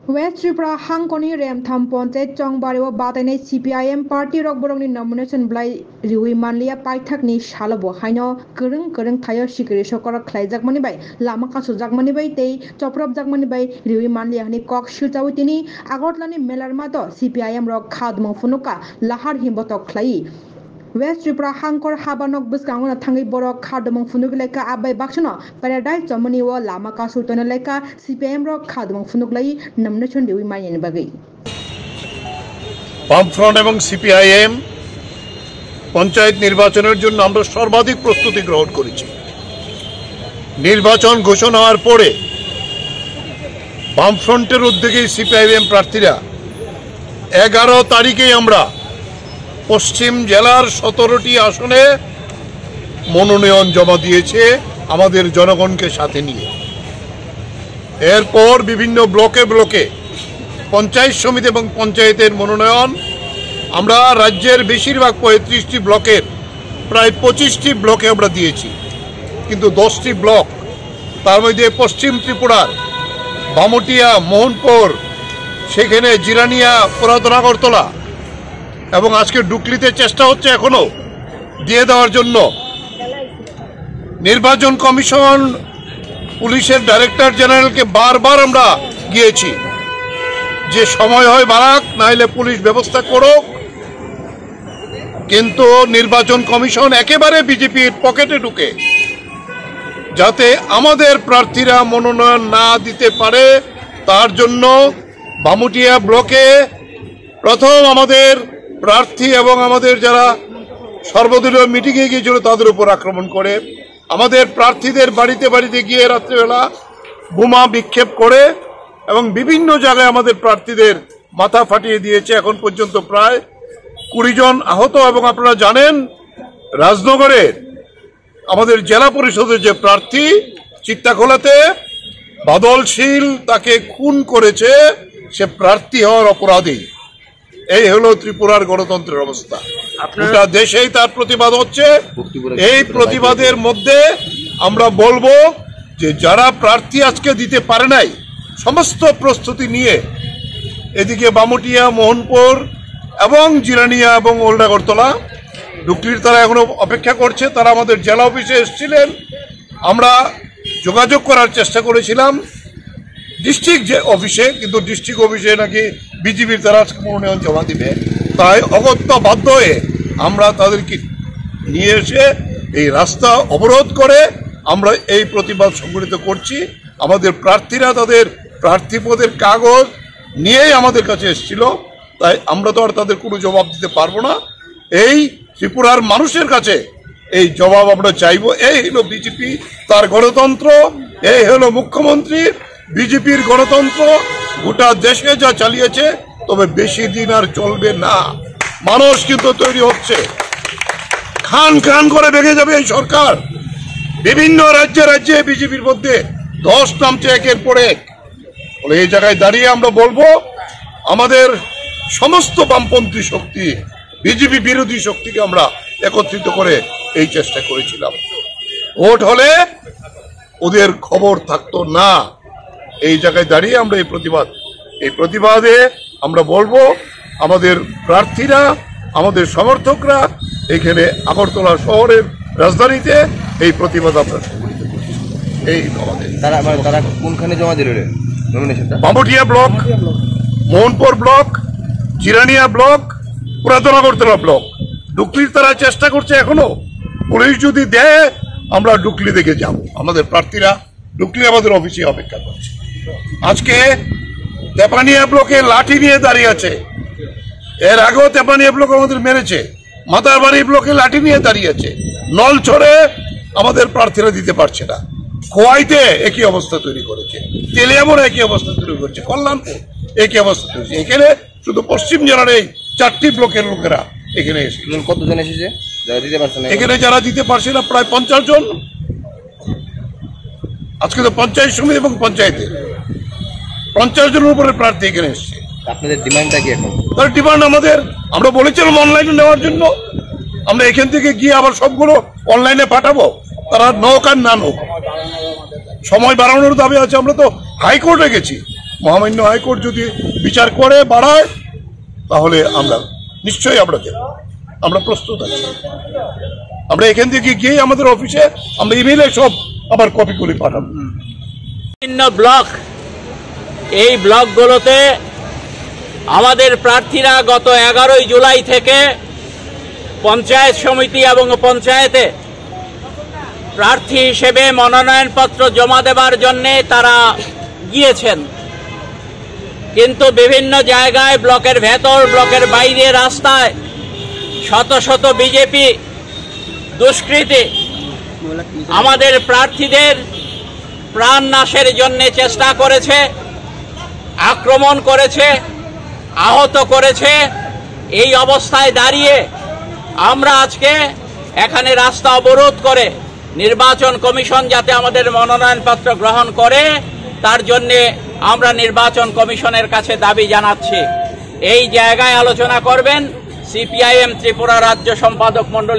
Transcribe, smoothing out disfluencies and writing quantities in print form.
West Tripura Hangkoni Rem Tham Ponte Chongbari o Batane CPIM Party Rock Borongni nomination blai Riwi Manlia Paithakni Shalabo Haino Kurung Thayo Shikiri Shokora Klaizakmani bai Lama Kasu Jakmani bai Tei Choprop Jakmani bai Riwi Manlia Hani Kok Shiltawitini Agotlani Melarmato CPIM Rock Khadmong Funuka Lahar Himbotok Klai West Tripura Hangkor Habanok Buskangona Tangi Borok Khadmong Funuguleka Abai Bakshano Paradise Germany o Lama Kasu Tonaleka CPIM Rock Khadmong Funuglai nomination Riwi Manyan Bagai বামফ্রন্ট এবং CPIM panchayat নির্বাচনের জন্য আমরা সর্বাধিক প্রস্তুতি গ্রহণ করেছি। নির্বাচন ঘোষণা হওয়ার পরে বামফ্রন্টের উদ্যোগে সিপিআইএম প্রার্থীরা 11 তারিখেই আমরা পশ্চিম জেলার 17টি আসনে মনোনয়ন জমা দিয়েছে আমাদের জনগণকে সাথে নিয়ে। এরপর বিভিন্ন ব্লকে পঞ্চায়েত সমিতি এবং পঞ্চায়েতের মনোনয়ন আমরা রাজ্যের বেশিরভাগ 35টি ব্লকের প্রায় 25টি ব্লকে আমরা দিয়েছি, কিন্তু 10টি ব্লক তার মধ্যে পশ্চিম ত্রিপুরার বামুটিয়া, মোহনপুর, সেখানে জিরানিয়া, পুরাতন আগরতলা এবং আজকে ডুকলিতে চেষ্টা হচ্ছে এখনো দিয়ে দেওয়ার জন্য। নির্বাচন কমিশন পুলিশের ডাইরেক্টর জেনারেলকে বারবার আমরা গিয়েছি যে সময় হয় বাড়াক, নাইলে পুলিশ ব্যবস্থা করুক, কিন্তু নির্বাচন কমিশন একেবারে বিজেপির পকেটে ঢুকে যাতে আমাদের প্রার্থীরা মনোনয়ন না দিতে পারে তার জন্য বামুটিয়া ব্লকে প্রথম আমাদের প্রার্থী এবং আমাদের যারা সর্বদলীয় মিটিংয়ে গিয়েছিল তাদের উপর আক্রমণ করে আমাদের প্রার্থীদের বাড়িতে গিয়ে রাত্রিবেলা বোমা বিক্ষেপ করে এবং বিভিন্ন জায়গায় আমাদের প্রার্থীদের মাথা ফাটিয়ে দিয়েছে। এখন পর্যন্ত প্রায় 20 জন আহত। এবং আপনারা জানেন রাজনগরের আমাদের জেলা পরিষদের যে প্রার্থী চিত্তাখোলাতে বাদল শীল তাকে খুন করেছে, সে প্রার্থী হওয়ার অপরাধী। এই হলো ত্রিপুরার গণতন্ত্রের অবস্থা। গোটা দেশেই তার প্রতিবাদ হচ্ছে। এই প্রতিবাদের মধ্যে আমরা বলবো যে যারা প্রার্থী আজকে দিতে পারে নাই সমস্ত প্রস্তুতি নিয়ে এদিকে বামুটিয়া, মোহনপুর এবং জিরানিয়া এবং ওল্ড আগরতলা ডুকলির তারা এখনো অপেক্ষা করছে। তারা আমাদের জেলা অফিসে এসেছিলেন, আমরা যোগাযোগ করার চেষ্টা করেছিলাম ডিস্ট্রিক্ট যে অফিসে, কিন্তু ডিস্ট্রিক্ট অফিসে নাকি বিজেপির তারা মনোনয়ন জমা দিবে। তাই অগত্য বাধ্য হয়ে আমরা তাদেরকে নিয়ে এসে এই রাস্তা অবরোধ করে আমরা এই প্রতিবাদ সংগঠিত করছি। আমাদের প্রার্থীরা তাদের প্রার্থীপদের কাগজ নিয়েই আমাদের কাছে এসেছিল, তাই আমরা তো আর তাদের কোনো জবাব দিতে পারবো না। এই ত্রিপুরার মানুষের কাছে এই জবাব আমরা চাইব। এই হলো বিজেপি, তার গণতন্ত্র, এই হলো মুখ্যমন্ত্রী বিজেপির গণতন্ত্র। গোটা দেশে যা চালিয়েছে, তবে বেশি দিন আর চলবে না। মানুষ কিন্তু তৈরি হচ্ছে, খান করে ভেঙে যাবে এই সরকার। বিভিন্ন রাজ্যে বিজেপির মধ্যে ধস নামছে একের পর এক। এই জায়গায় দাঁড়িয়ে আমরা বলবো আমাদের সমস্ত বামপন্থী শক্তি, বিজেপি বিরোধী শক্তিকে আমরা একত্রিত করে এই চেষ্টা করেছিলাম। ভোট হলে ওদের খবর থাকতো না। এই জায়গায় দাঁড়িয়ে আমরা এই প্রতিবাদে আমরা বলবো আমাদের প্রার্থীরা, আমাদের সমর্থকরা এখানে আগরতলা শহরের রাজধানীতে এই প্রতিবাদ আমরা সংগঠিত করছি। এই আমাদের তারা কোনখানে জমা দিল নমিনেশনটা? Bamutia block, Mohanpur block, Jirania block, Puratan Agartala block. ডুকলির তারা চেষ্টা করছে এখনো। পুলিশ যদি দেয় আমরা ডুকলি দেখে যাব। আমাদের প্রার্থীরা ডুকলি আমাদের অফিসে অপেক্ষা করছে। আজকে তেপানিয়া ব্লকে লাঠি নিয়ে দাঁড়িয়ে আছে। এর আগেও তেপানিয়া ব্লক আমাদের মেরেছে। মাতারবাড়ি ব্লকে লাঠি নিয়ে দাঁড়িয়ে আছে। নলছড়ে আমাদের প্রার্থীরা দিতে পারছে না। খোয়াইতে একই অবস্থা তৈরি করেছে, তেলিয়ামোর একই অবস্থা তৈরি করেছে, কল্যাণপুর একই অবস্থা তৈরি। এখানে শুধু পশ্চিম জেলার এই 4টি ব্লকের লোকেরা এখানে এসেছে। কতজন এসেছে যারা দিতে পারছে না? এখানে যারা দিতে পারছে না প্রায় 50 জন। আজকে তো পঞ্চায়েত সমিতি এবং পঞ্চায়েতে 50 জনের উপরে প্রার্থী এখানে এসছে। আপনাদের ডিমান্ডটা কি এখন? তার ডিমান্ড আমরা বলেছিলাম অনলাইনে নেওয়ার জন্য। আমরা এখান থেকে গিয়ে আবার সবগুলো অনলাইনে পাঠাবো, তারা নৌক আর না নৌক। সময় বাড়ানোর দাবি আছে। আমরা তো হাইকোর্টে গেছি, মহামান্য হাইকোর্ট যদি বিচার করে বাড়ায় তাহলে আমরা নিশ্চয়ই আমরা প্রস্তুত আছি। আমরা এখান থেকে গিয়ে আমাদের অফিসে আমরা ইমেইলে সব আবার কপিগুলি পাঠাবো। বিভিন্ন ব্লক, এই ব্লকগুলোতে আমাদের প্রার্থীরা গত 11 জুলাই থেকে পঞ্চায়েত সমিতি এবং পঞ্চায়েতে প্রার্থী হিসেবে মনোনয়নপত্র জমা দেবার জন্যে তারা গিয়েছেন, কিন্তু বিভিন্ন জায়গায় ব্লকের ভেতর, ব্লকের বাইরে, রাস্তায় শত শত বিজেপি দুষ্কৃতী আমাদের প্রার্থীদের প্রাণ নাশের জন্য চেষ্টা করেছে, আক্রমণ করেছে, আহত করেছে। এই অবস্থায় দাঁড়িয়ে আমরা আজকে এখানে রাস্তা অবরোধ করে নির্বাচন কমিশন যাতে আমাদের মনোনয়নপত্র গ্রহণ করে তার জন্য আমরা নির্বাচন কমিশনের কাছে দাবি জানাচ্ছি। এই জায়গায় আলোচনা করবেন সিপিআইএম ত্রিপুরা রাজ্য সম্পাদক মণ্ডলী।